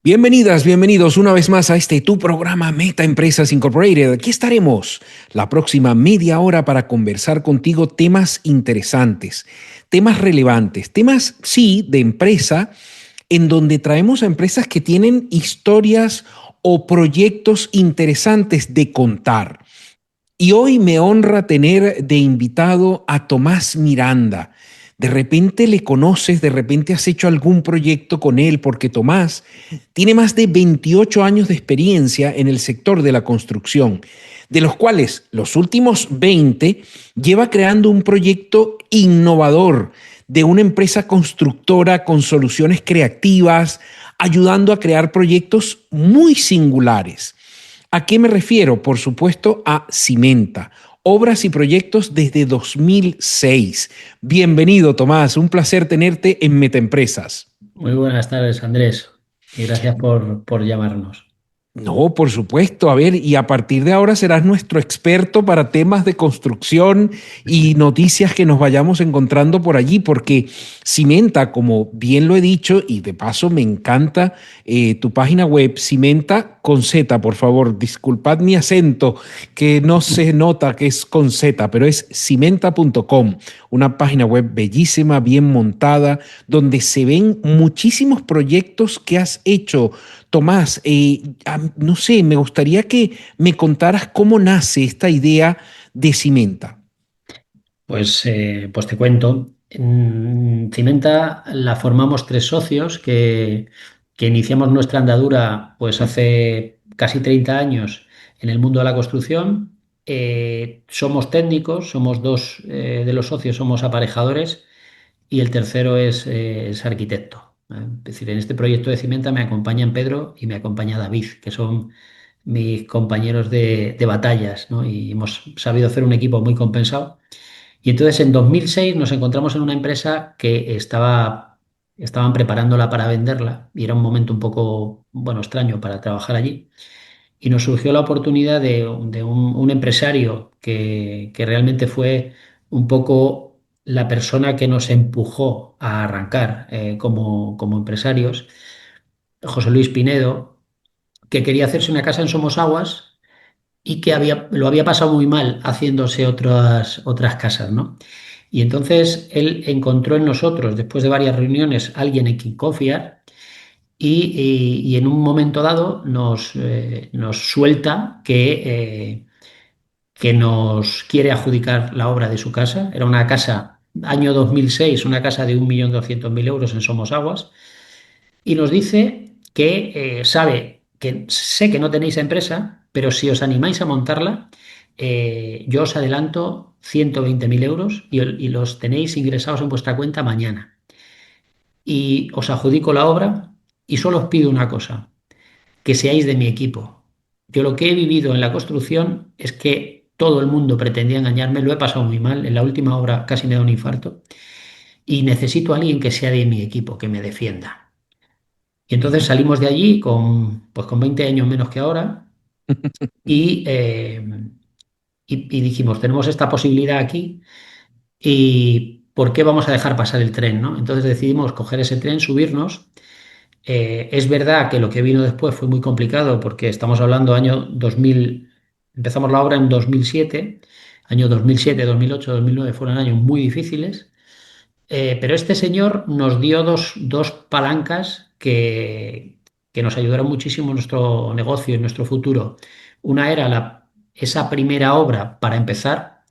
Bienvenidas, bienvenidos una vez más a este tu programa Meta Empresas Incorporated. Aquí estaremos la próxima media hora para conversar contigo temas interesantes, temas relevantes, temas, sí, de empresa, en donde traemos a empresas que tienen historias o proyectos interesantes de contar. Y hoy me honra tener de invitado a Tomás Miranda. De repente le conoces, de repente has hecho algún proyecto con él, porque Tomás tiene más de 28 años de experiencia en el sector de la construcción, de los cuales los últimos 20 lleva creando un proyecto innovador de una empresa constructora con soluciones creativas, ayudando a crear proyectos muy singulares. ¿A qué me refiero? Por supuesto, a Cimenta. Obras y proyectos desde 2006. Bienvenido, Tomás. Un placer tenerte en Metaempresas. Muy buenas tardes, Andrés, y gracias por llamarnos. No, por supuesto. A ver, y a partir de ahora serás nuestro experto para temas de construcción y noticias que nos vayamos encontrando por allí, porque Cimenta, como bien lo he dicho, y de paso me encanta tu página web, Cimenta con Z, por favor, disculpad mi acento, que no se nota que es con Z, pero es cimenta.com, una página web bellísima, bien montada, donde se ven muchísimos proyectos que has hecho. Tomás, no sé, me gustaría que me contaras cómo nace esta idea de Cimenta. Pues te cuento. Cimenta la formamos tres socios que iniciamos nuestra andadura pues hace casi 30 años en el mundo de la construcción. Somos técnicos, somos dos de los socios, somos aparejadores y el tercero es arquitecto. Es decir, en este proyecto de Cimenta me acompañan Pedro y me acompaña David, que son mis compañeros de batallas, ¿no? Y hemos sabido hacer un equipo muy compensado. Y entonces en 2006 nos encontramos en una empresa que estaban preparándola para venderla y era un momento un poco, bueno, extraño para trabajar allí. Y nos surgió la oportunidad de un empresario que realmente fue un poco la persona que nos empujó a arrancar como empresarios, José Luis Pinedo, que quería hacerse una casa en Somosaguas y que lo había pasado muy mal haciéndose otras casas, ¿no? Y entonces él encontró en nosotros, después de varias reuniones, alguien en quien confiar y en un momento dado nos suelta que nos quiere adjudicar la obra de su casa. Era una casa, año 2006, una casa de 1.200.000 euros en Somosaguas, y nos dice que sabe que sé que no tenéis empresa, pero si os animáis a montarla, yo os adelanto 120.000 euros y los tenéis ingresados en vuestra cuenta mañana. Y os adjudico la obra y solo os pido una cosa, que seáis de mi equipo. Yo lo que he vivido en la construcción es que todo el mundo pretendía engañarme, lo he pasado muy mal, en la última obra casi me da un infarto y necesito a alguien que sea de mi equipo, que me defienda. Y entonces salimos de allí pues con 20 años menos que ahora y, eh, y dijimos, tenemos esta posibilidad aquí y ¿por qué vamos a dejar pasar el tren, ¿no? Entonces decidimos coger ese tren, subirnos. Es verdad que lo que vino después fue muy complicado porque estamos hablando año 2000, empezamos la obra en 2007, año 2007, 2008, 2009 fueron años muy difíciles. Pero este señor nos dio dos palancas que nos ayudaron muchísimo en nuestro negocio, en nuestro futuro. Una era esa primera obra para empezar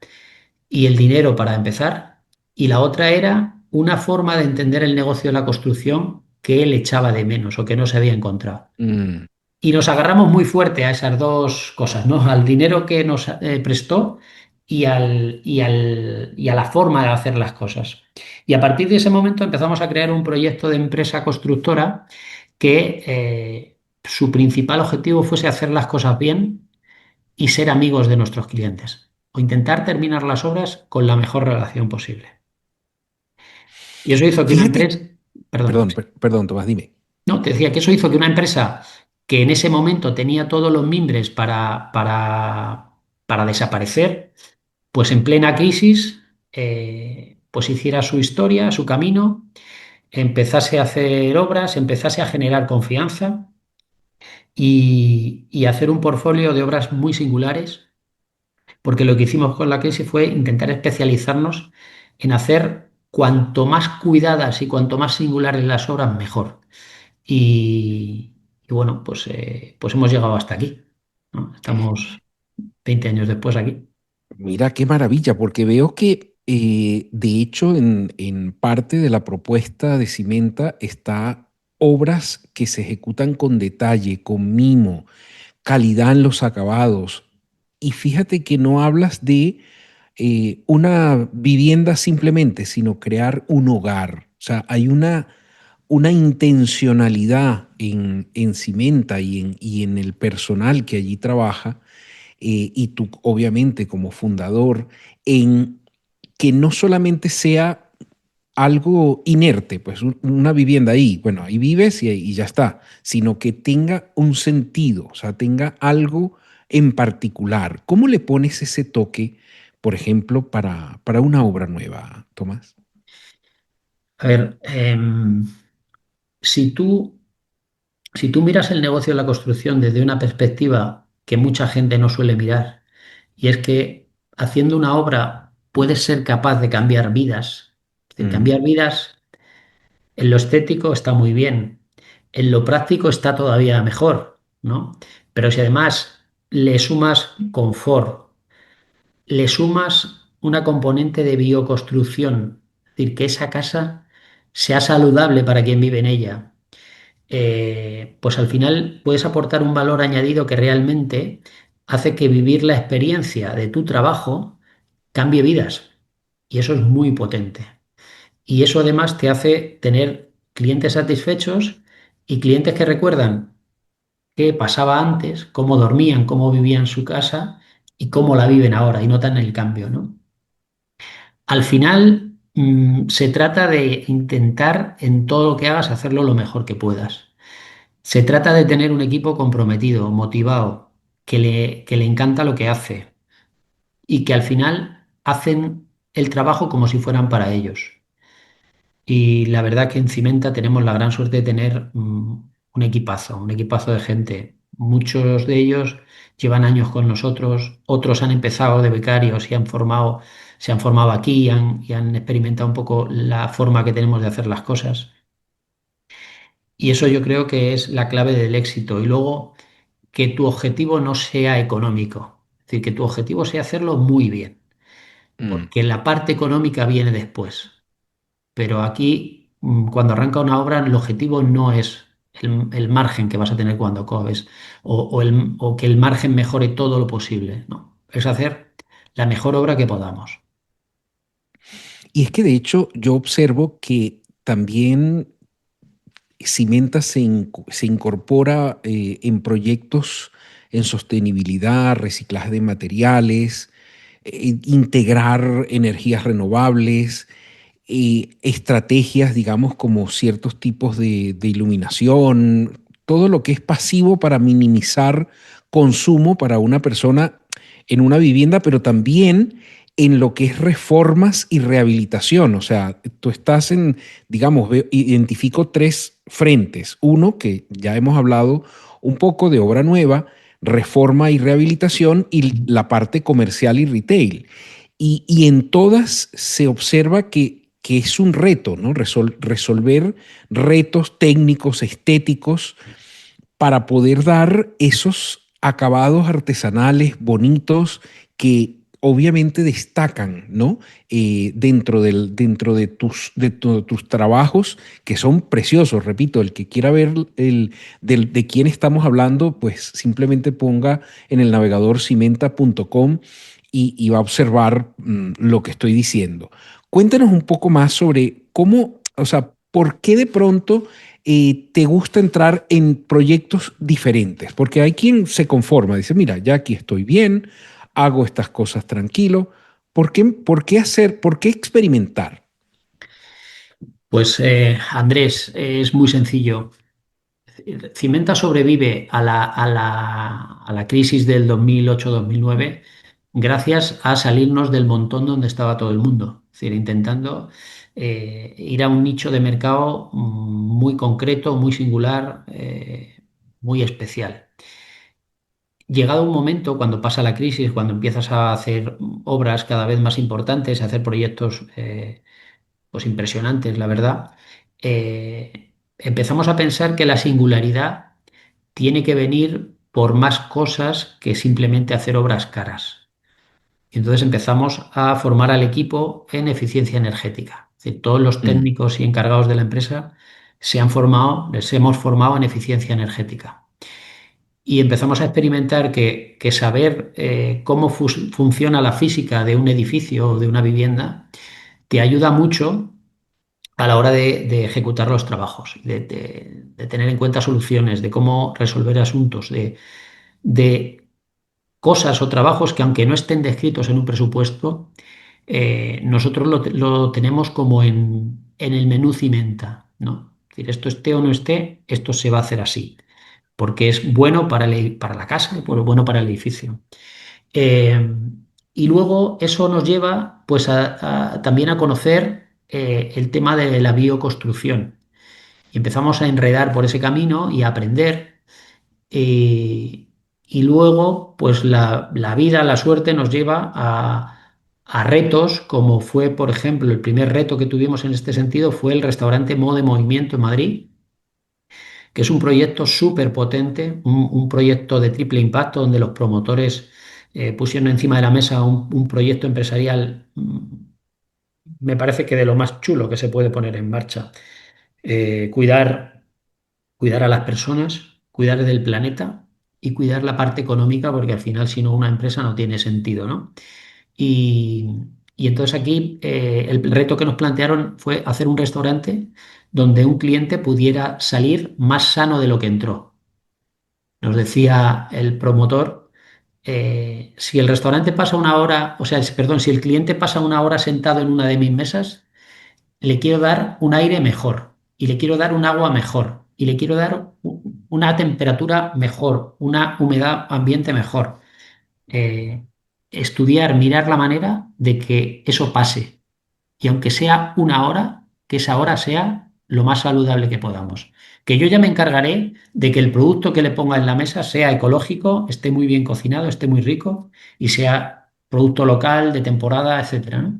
y el dinero para empezar, y la otra era una forma de entender el negocio de la construcción que él echaba de menos o que no se había encontrado. Mm. Y nos agarramos muy fuerte a esas dos cosas, ¿no? Al dinero que nos prestó y a la forma de hacer las cosas. Y a partir de ese momento empezamos a crear un proyecto de empresa constructora que su principal objetivo fuese hacer las cosas bien y ser amigos de nuestros clientes o intentar terminar las obras con la mejor relación posible. Y eso hizo que una Fíjate, empresa, perdón, sí. perdón, Tomás, dime. No, te decía que eso hizo que una empresa que en ese momento tenía todos los mimbres para desaparecer, pues en plena crisis, pues hiciera su historia, su camino, empezase a hacer obras, empezase a generar confianza. y hacer un portfolio de obras muy singulares, porque lo que hicimos con la crisis fue intentar especializarnos en hacer cuanto más cuidadas y cuanto más singulares las obras, mejor. Y bueno, pues hemos llegado hasta aquí, ¿no? Estamos 20 años después aquí. Mira qué maravilla, porque veo que de hecho en parte de la propuesta de Cimenta está obras que se ejecutan con detalle, con mimo, calidad en los acabados. Y fíjate que no hablas de una vivienda simplemente, sino crear un hogar. O sea, hay una intencionalidad en Cimenta y en el personal que allí trabaja, y tú obviamente como fundador, en que no solamente sea algo inerte, pues una vivienda ahí, bueno, ahí vives y ya está, sino que tenga un sentido, o sea, tenga algo en particular. ¿Cómo le pones ese toque, por ejemplo, para una obra nueva, Tomás? A ver, si tú, si tú miras el negocio de la construcción desde una perspectiva que mucha gente no suele mirar, y es que haciendo una obra puedes ser capaz de cambiar vidas. Es decir, Mm, cambiar vidas en lo estético está muy bien, en lo práctico está todavía mejor, ¿no? Pero si además le sumas confort, le sumas una componente de bioconstrucción, es decir, que esa casa sea saludable para quien vive en ella, pues al final puedes aportar un valor añadido que realmente hace que vivir la experiencia de tu trabajo cambie vidas. Y eso es muy potente. Y eso además te hace tener clientes satisfechos y clientes que recuerdan qué pasaba antes, cómo dormían, cómo vivían su casa y cómo la viven ahora y notan el cambio, ¿no? Al final, se trata de intentar en todo lo que hagas hacerlo lo mejor que puedas. Se trata de tener un equipo comprometido, motivado, que le encanta lo que hace y que al final hacen el trabajo como si fueran para ellos. Y la verdad que en Cimenta tenemos la gran suerte de tener un equipazo de gente. Muchos de ellos llevan años con nosotros, otros han empezado de becarios y se han formado aquí y han experimentado un poco la forma que tenemos de hacer las cosas. Y eso yo creo que es la clave del éxito. Y luego que tu objetivo no sea económico, es decir, que tu objetivo sea hacerlo muy bien, mm. porque la parte económica viene después. Pero aquí, cuando arranca una obra, el objetivo no es el margen que vas a tener cuando cobres o que el margen mejore todo lo posible, no. Es hacer la mejor obra que podamos. Y es que de hecho yo observo que también Cimenta se incorpora en proyectos en sostenibilidad, reciclaje de materiales, integrar energías renovables, estrategias, digamos, como ciertos tipos de iluminación, todo lo que es pasivo para minimizar consumo para una persona en una vivienda, pero también en lo que es reformas y rehabilitación. O sea, tú estás en, digamos, identifico tres frentes. Uno, que ya hemos hablado un poco de obra nueva, reforma y rehabilitación, y la parte comercial y retail. Y en todas se observa que es un reto, ¿no? Resolver retos técnicos, estéticos, para poder dar esos acabados artesanales bonitos que obviamente destacan, ¿no? Dentro de tus trabajos, que son preciosos. Repito, el que quiera ver de quién estamos hablando, pues simplemente ponga en el navegador cimenta.com y va a observar lo que estoy diciendo. Cuéntanos un poco más sobre cómo, o sea, por qué de pronto te gusta entrar en proyectos diferentes, porque hay quien se conforma, dice, mira, ya aquí estoy bien, hago estas cosas tranquilo. ¿Por qué experimentar? Pues Andrés, es muy sencillo. Cimenta sobrevive a la crisis del 2008-2009 gracias a salirnos del montón donde estaba todo el mundo. Es decir, intentando ir a un nicho de mercado muy concreto, muy singular. muy especial. Llegado un momento, cuando pasa la crisis, cuando empiezas a hacer obras cada vez más importantes, a hacer proyectos pues impresionantes, la verdad, empezamos a pensar que la singularidad tiene que venir por más cosas que simplemente hacer obras caras. Y entonces empezamos a formar al equipo en eficiencia energética. Es decir, todos los Mm, técnicos y encargados de la empresa se han formado, les hemos formado en eficiencia energética. Y empezamos a experimentar que saber cómo funciona la física de un edificio o de una vivienda te ayuda mucho a la hora de ejecutar los trabajos, de tener en cuenta soluciones, de cómo resolver asuntos, de cosas o trabajos que aunque no estén descritos en un presupuesto, nosotros lo tenemos como en el menú cimenta, ¿no? Es decir, esto esté o no esté, esto se va a hacer así, porque es bueno para la casa, pues bueno para el edificio. Eh, y luego eso nos lleva pues también a conocer el tema de la bioconstrucción. Y empezamos a enredar por ese camino y a aprender. eh, y luego, pues la vida, la suerte nos lleva a retos, como fue, por ejemplo, el primer reto que tuvimos en este sentido fue el restaurante Mode Movimiento en Madrid, que es un proyecto súper potente, un proyecto de triple impacto donde los promotores pusieron encima de la mesa un proyecto empresarial, me parece que de lo más chulo que se puede poner en marcha. Cuidar a las personas, cuidar del planeta y cuidar la parte económica, porque al final, si no, una empresa no tiene sentido, ¿no? Y, y entonces aquí el reto que nos plantearon fue hacer un restaurante donde un cliente pudiera salir más sano de lo que entró. Nos decía el promotor, si el restaurante pasa una hora, o sea, perdón, si el cliente pasa una hora sentado en una de mis mesas, le quiero dar un aire mejor y le quiero dar un agua mejor y le quiero dar una temperatura mejor, una humedad ambiente mejor. Eh, Estudiar, mirar la manera de que eso pase y aunque sea una hora, que esa hora sea lo más saludable que podamos. Que yo ya me encargaré de que el producto que le ponga en la mesa sea ecológico, esté muy bien cocinado, esté muy rico y sea producto local, de temporada, etcétera, ¿no?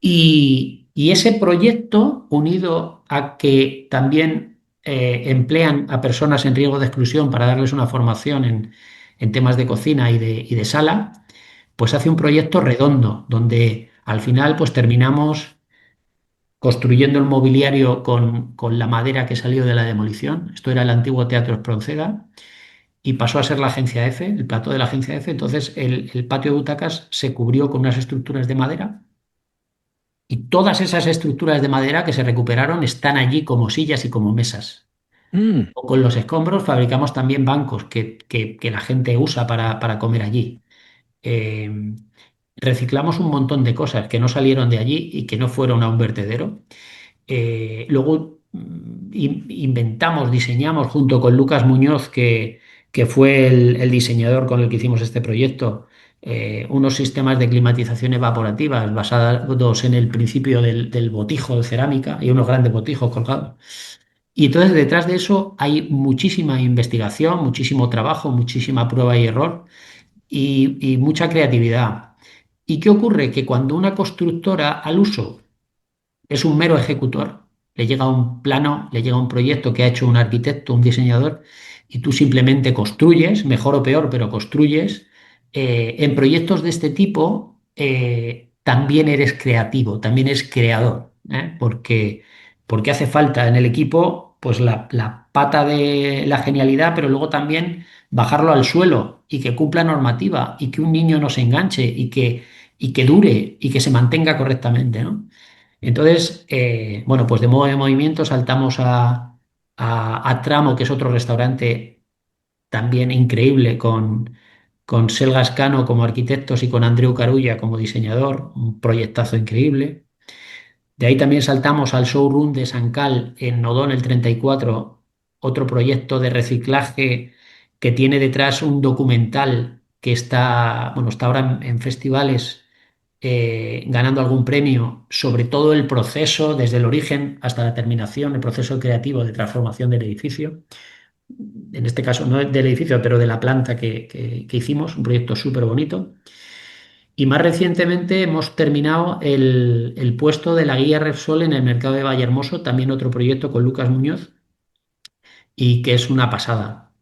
Y ese proyecto, unido a que también emplean a personas en riesgo de exclusión para darles una formación en temas de cocina y de sala, pues hace un proyecto redondo, donde al final pues terminamos construyendo el mobiliario con la madera que salió de la demolición. Esto era el antiguo Teatro Espronceda y pasó a ser la agencia F, el plató de la agencia F. Entonces el patio de butacas se cubrió con unas estructuras de madera y todas esas estructuras de madera que se recuperaron están allí como sillas y como mesas. mm, O con los escombros fabricamos también bancos que la gente usa para comer allí. Eh, Reciclamos un montón de cosas que no salieron de allí y que no fueron a un vertedero. Luego inventamos, diseñamos junto con Lucas Muñoz, que fue el diseñador con el que hicimos este proyecto, unos sistemas de climatización evaporativas basados en el principio del botijo de cerámica y unos grandes botijos colgados. Y entonces detrás de eso hay muchísima investigación, muchísimo trabajo, muchísima prueba y error y mucha creatividad. ¿Y qué ocurre? Que cuando una constructora al uso es un mero ejecutor. Le llega un plano, le llega un proyecto que ha hecho un arquitecto, un diseñador, y tú simplemente construyes, mejor o peor, pero construyes. En proyectos de este tipo también eres creativo, también eres creador, ¿eh? Porque hace falta en el equipo pues la pata de la genialidad, pero luego también bajarlo al suelo y que cumpla normativa y que un niño no se enganche y que dure y que se mantenga correctamente, ¿no? Entonces, bueno, pues de modo de movimiento saltamos a Tramo, que es otro restaurante también increíble, con Selgas Cano como arquitectos y con Andreu Carulla como diseñador, un proyectazo increíble. De ahí también saltamos al showroom de Sancal en O'Donnell 34, otro proyecto de reciclaje que tiene detrás un documental que está, bueno, está ahora en festivales ganando algún premio sobre todo el proceso, desde el origen hasta la terminación, el proceso creativo de transformación del edificio. en este caso no del edificio, pero de la planta que hicimos, un proyecto súper bonito. Y más recientemente hemos terminado el puesto de la guía Repsol en el mercado de Vallehermoso, también otro proyecto con Lucas Muñoz, y que es una pasada.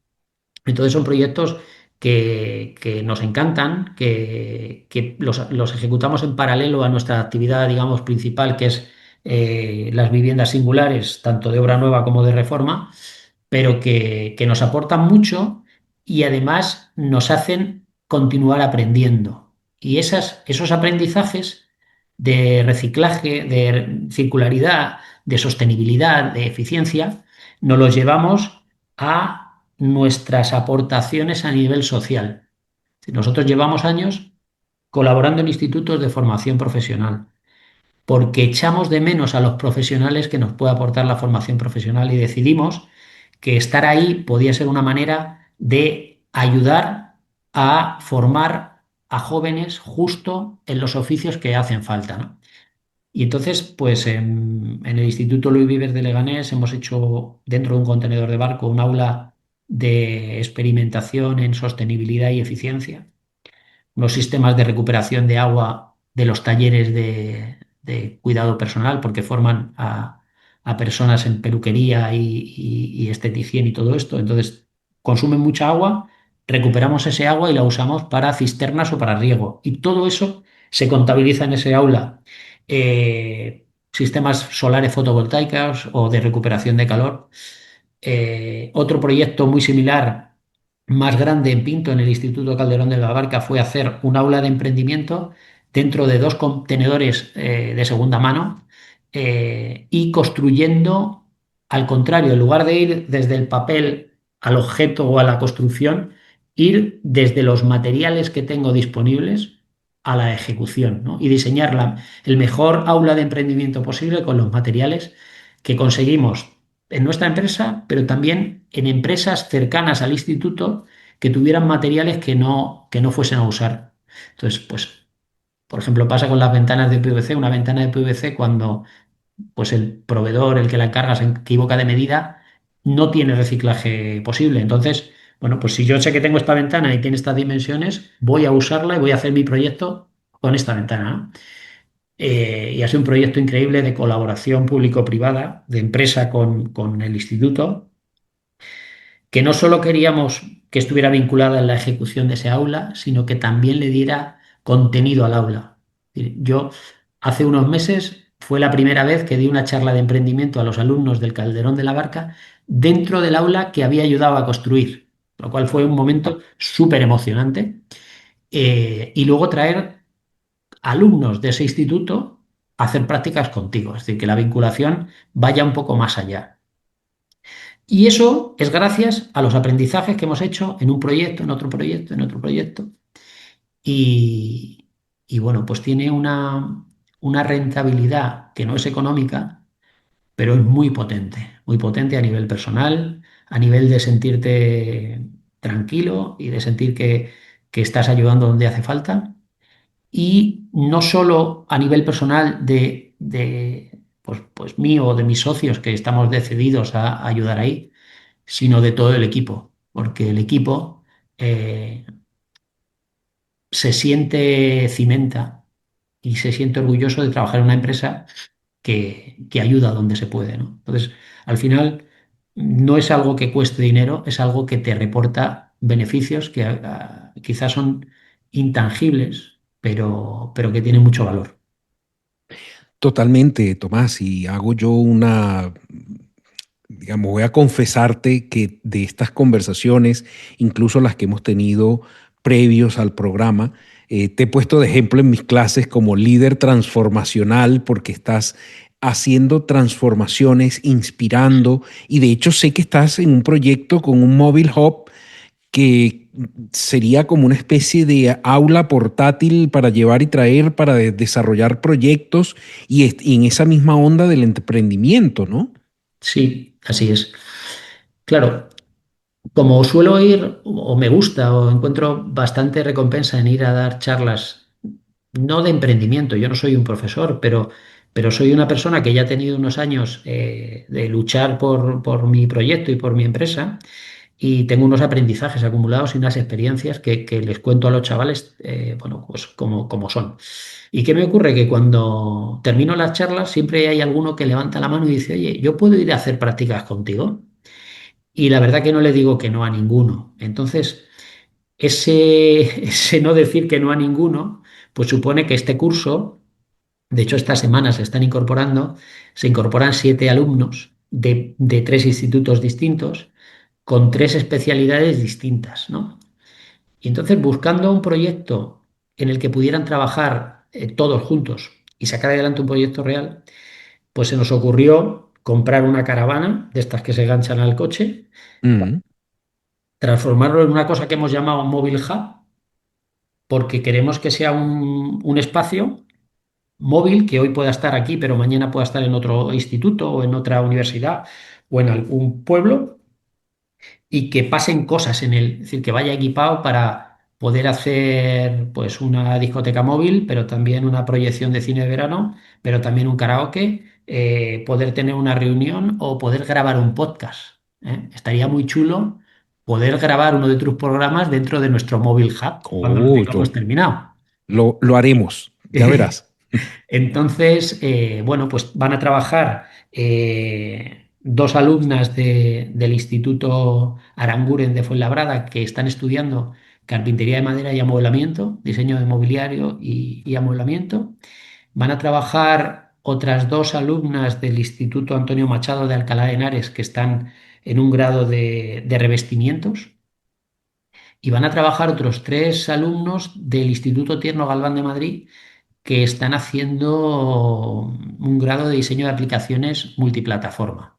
Entonces son proyectos que nos encantan, que los ejecutamos en paralelo a nuestra actividad, digamos, principal, que es las viviendas singulares, tanto de obra nueva como de reforma, pero que nos aportan mucho y además nos hacen continuar aprendiendo. Y esos aprendizajes de reciclaje, de circularidad, de sostenibilidad, de eficiencia, nos los llevamos a nuestras aportaciones a nivel social. Nosotros llevamos años colaborando en institutos de formación profesional, porque echamos de menos a los profesionales que nos puede aportar la formación profesional y decidimos que estar ahí podía ser una manera de ayudar a formar a jóvenes justo en los oficios que hacen falta, ¿no? Y entonces, pues en el Instituto Luis Vives de Leganés hemos hecho dentro de un contenedor de barco un aula de experimentación en sostenibilidad y eficiencia, unos sistemas de recuperación de agua de los talleres de cuidado personal, porque forman a personas en peluquería y esteticien y todo esto. Entonces, consumen mucha agua, recuperamos ese agua y la usamos para cisternas o para riego. Y todo eso se contabiliza en ese aula. Sistemas solares fotovoltaicos o de recuperación de calor. Otro proyecto muy similar, más grande en Pinto, en el Instituto Calderón de la Barca, fue hacer un aula de emprendimiento dentro de dos contenedores de segunda mano y construyendo, al contrario, en lugar de ir desde el papel al objeto o a la construcción, ir desde los materiales que tengo disponibles a la ejecución, ¿no? Y diseñar el mejor aula de emprendimiento posible con los materiales que conseguimos en nuestra empresa, pero también en empresas cercanas al instituto que tuvieran materiales que no fuesen a usar. Entonces, pues, por ejemplo, pasa con las ventanas de PVC. Una ventana de PVC, cuando pues el proveedor, el que la encarga, se equivoca de medida, no tiene reciclaje posible. Entonces, bueno, pues si yo sé que tengo esta ventana y tiene estas dimensiones, voy a usarla y voy a hacer mi proyecto con esta ventana, ¿no? Y ha sido un proyecto increíble de colaboración público-privada, de empresa con el instituto, que no solo queríamos que estuviera vinculada en la ejecución de ese aula, sino que también le diera contenido al aula. Yo hace unos meses fue la primera vez que di una charla de emprendimiento a los alumnos del Calderón de la Barca dentro del aula que había ayudado a construir, lo cual fue un momento súper emocionante. Y luego traer alumnos de ese instituto a hacer prácticas contigo, es decir, que la vinculación vaya un poco más allá. Y eso es gracias a los aprendizajes que hemos hecho en un proyecto, en otro proyecto, en otro proyecto. Y, y bueno, pues tiene una rentabilidad que no es económica, pero es muy potente a nivel personal, a nivel de sentirte tranquilo y de sentir que estás ayudando donde hace falta. Y no solo a nivel personal pues mío o de mis socios que estamos decididos a ayudar ahí, sino de todo el equipo, porque el equipo se siente cimenta y se siente orgulloso de trabajar en una empresa que ayuda donde se puede, ¿no? Entonces, al final, no es algo que cueste dinero, es algo que te reporta beneficios que quizás son intangibles, pero que tienen mucho valor. Totalmente, Tomás, y hago yo digamos, voy a confesarte que de estas conversaciones, incluso las que hemos tenido previos al programa, te he puesto de ejemplo en mis clases como líder transformacional porque estás haciendo transformaciones, inspirando, y de hecho sé que estás en un proyecto con un móvil hub que sería como una especie de aula portátil para llevar y traer, para desarrollar proyectos y en esa misma onda del emprendimiento, ¿no? Sí, así es. Claro, como suelo ir, o me gusta, o encuentro bastante recompensa en ir a dar charlas, no de emprendimiento, yo no soy un profesor, pero soy una persona que ya ha tenido unos años de luchar por mi proyecto y por mi empresa. y tengo unos aprendizajes acumulados y unas experiencias que les cuento a los chavales, bueno, pues como son. ¿Y qué me ocurre? Que cuando termino las charlas siempre hay alguno que levanta la mano y dice, oye, ¿yo puedo ir a hacer prácticas contigo? Y la verdad que no le digo que no a ninguno. Entonces, ese no decir que no a ninguno, pues supone que este curso, de hecho esta semana se están incorporando, se incorporan 7 alumnos de 3 institutos distintos con 3 especialidades distintas, ¿no? Y entonces buscando un proyecto en el que pudieran trabajar todos juntos y sacar adelante un proyecto real, pues se nos ocurrió comprar una caravana de estas que se enganchan al coche, Mm. transformarlo en una cosa que hemos llamado Mobile Hub, porque queremos que sea un espacio móvil que hoy pueda estar aquí, pero mañana pueda estar en otro instituto o en otra universidad o en algún pueblo y que pasen cosas en él, es decir, que vaya equipado para poder hacer pues una discoteca móvil, pero también una proyección de cine de verano, pero también un karaoke, poder tener una reunión o poder grabar un podcast. ¿Eh? Estaría muy chulo poder grabar uno de tus programas dentro de nuestro móvil hub cuando lo Oh, tengamos terminado. lo haremos, ya verás. Entonces, bueno, pues van a trabajar 2 alumnas del Instituto Aranguren de Fuenlabrada que están estudiando carpintería de madera y amueblamiento, diseño de mobiliario y amueblamiento. Van a trabajar otras 2 alumnas del Instituto Antonio Machado de Alcalá de Henares que están en un grado de revestimientos. Y van a trabajar otros 3 alumnos del Instituto Tierno Galván de Madrid que están haciendo un grado de diseño de aplicaciones multiplataforma.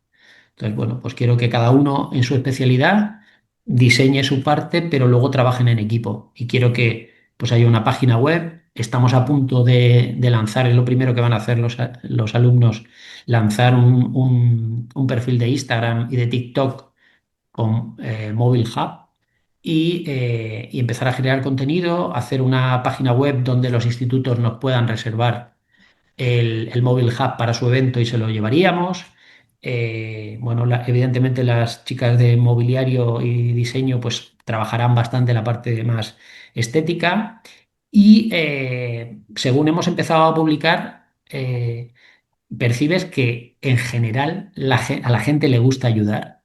Entonces, bueno, pues quiero que cada uno en su especialidad diseñe su parte, pero luego trabajen en equipo. Y quiero que pues haya una página web. Estamos a punto de lanzar, es lo primero que van a hacer los alumnos, lanzar un perfil de Instagram y de TikTok con Mobile Hub y empezar a generar contenido, hacer una página web donde los institutos nos puedan reservar el Mobile Hub para su evento y se lo llevaríamos. Bueno, evidentemente las chicas de mobiliario y diseño pues trabajarán bastante la parte más estética y según hemos empezado a publicar, percibes que en general a la gente le gusta ayudar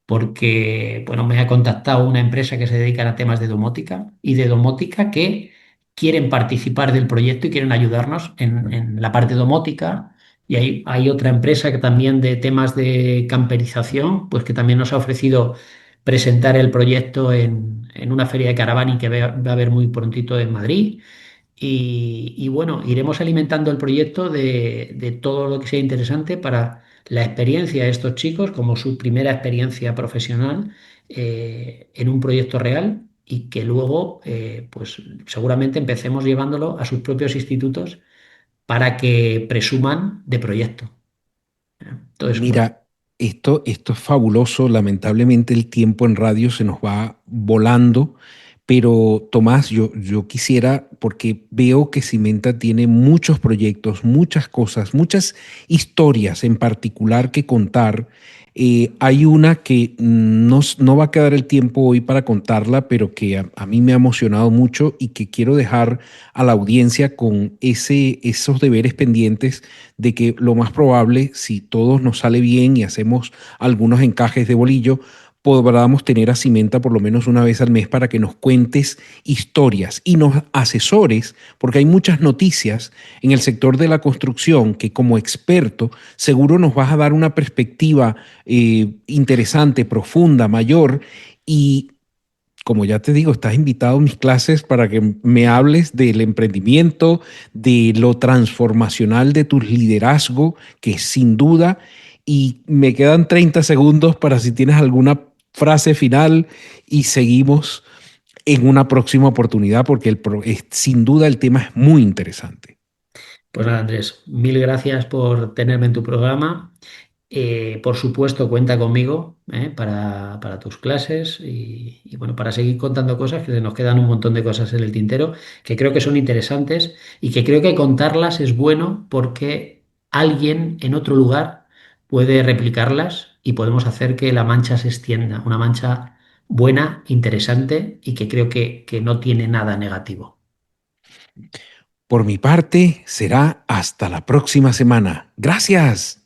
porque, bueno, me ha contactado una empresa que se dedica a temas de domótica y de domótica que quieren participar del proyecto y quieren ayudarnos en la parte domótica. Y hay otra empresa que también de temas de camperización, pues que también nos ha ofrecido presentar el proyecto en una feria de caravaning que va a haber muy prontito en Madrid. Y bueno, iremos alimentando el proyecto de todo lo que sea interesante para la experiencia de estos chicos como su primera experiencia profesional en un proyecto real y que luego, pues seguramente empecemos llevándolo a sus propios institutos para que presuman de proyecto. Entonces, bueno, Mira, esto es fabuloso. Lamentablemente el tiempo en radio se nos va volando, pero Tomás, yo quisiera, porque veo que Cimenta tiene muchos proyectos, muchas cosas, muchas historias en particular que contar. Hay una que no va a quedar el tiempo hoy para contarla, pero que a mí me ha emocionado mucho y que quiero dejar a la audiencia con esos deberes pendientes de que lo más probable, si todo nos sale bien y hacemos algunos encajes de bolillo, podamos tener a Cimenta por lo menos una vez al mes para que nos cuentes historias y nos asesores, porque hay muchas noticias en el sector de la construcción que como experto seguro nos vas a dar una perspectiva interesante, profunda, mayor y como ya te digo, estás invitado a mis clases para que me hables del emprendimiento, de lo transformacional de tu liderazgo, que sin duda, y me quedan 30 segundos para si tienes alguna frase final y seguimos en una próxima oportunidad porque sin duda el tema es muy interesante. pues nada, Andrés, mil gracias por tenerme en tu programa. Por supuesto, cuenta conmigo para tus clases y, bueno, para seguir contando cosas, que se nos quedan un montón de cosas en el tintero, que creo que son interesantes y que creo que contarlas es bueno porque alguien en otro lugar puede replicarlas y podemos hacer que la mancha se extienda, una mancha buena, interesante y que creo que no tiene nada negativo. Por mi parte, será hasta la próxima semana. Gracias.